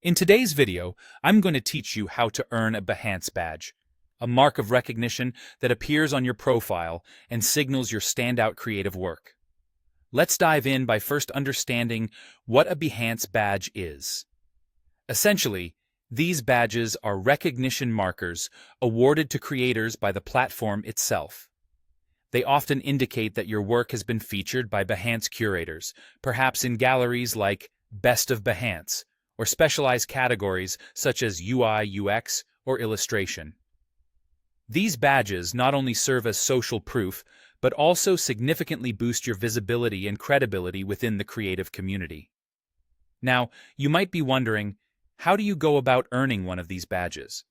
In today's video, I'm going to teach you how to earn a Behance badge, a mark of recognition that appears on your profile and signals your standout creative work. Let's dive in by first understanding what a Behance badge is. Essentially, these badges are recognition markers awarded to creators by the platform itself. They often indicate that your work has been featured by Behance curators, perhaps in galleries like Best of Behance, or specialized categories such as UI, UX, or illustration. These badges not only serve as social proof, but also significantly boost your visibility and credibility within the creative community. Now, you might be wondering, how do you go about earning one of these badges?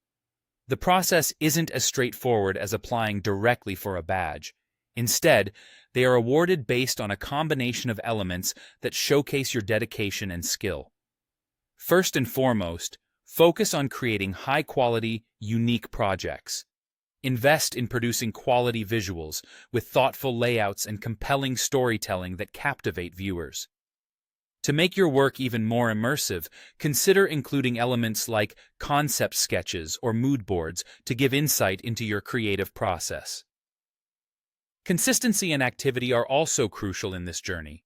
The process isn't as straightforward as applying directly for a badge. Instead, they are awarded based on a combination of elements that showcase your dedication and skill. First and foremost, focus on creating high-quality, unique projects. Invest in producing quality visuals with thoughtful layouts and compelling storytelling that captivate viewers. To make your work even more immersive, consider including elements like concept sketches or mood boards to give insight into your creative process. Consistency and activity are also crucial in this journey.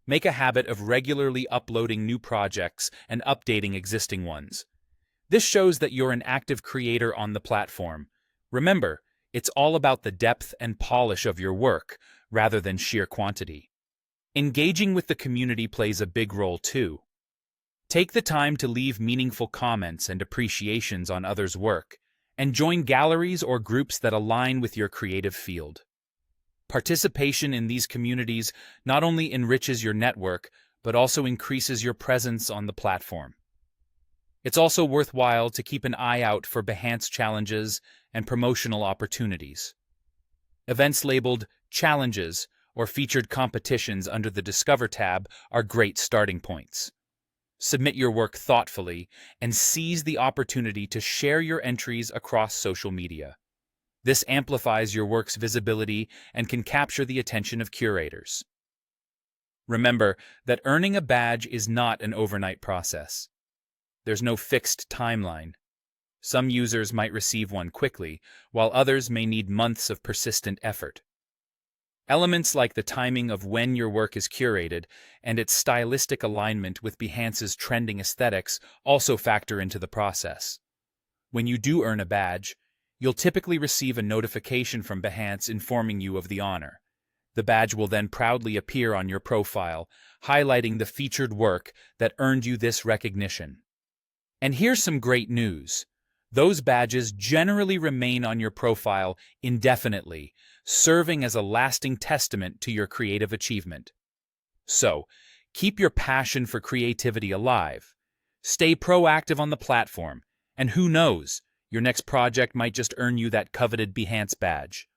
Make a habit of regularly uploading new projects and updating existing ones. This shows that you're an active creator on the platform. Remember, it's all about the depth and polish of your work, rather than sheer quantity. Engaging with the community plays a big role too. Take the time to leave meaningful comments and appreciations on others' work, and join galleries or groups that align with your creative field. Participation in these communities not only enriches your network, but also increases your presence on the platform. It's also worthwhile to keep an eye out for Behance challenges and promotional opportunities. Events labeled challenges or featured competitions under the Discover tab are great starting points. Submit your work thoughtfully and seize the opportunity to share your entries across social media. This amplifies your work's visibility and can capture the attention of curators. Remember that earning a badge is not an overnight process. There's no fixed timeline. Some users might receive one quickly, while others may need months of persistent effort. Elements like the timing of when your work is curated and its stylistic alignment with Behance's trending aesthetics also factor into the process. When you do earn a badge, you'll typically receive a notification from Behance informing you of the honor. The badge will then proudly appear on your profile, highlighting the featured work that earned you this recognition. And here's some great news. Those badges generally remain on your profile indefinitely, serving as a lasting testament to your creative achievement. So, keep your passion for creativity alive. Stay proactive on the platform, and who knows, your next project might just earn you that coveted Behance badge.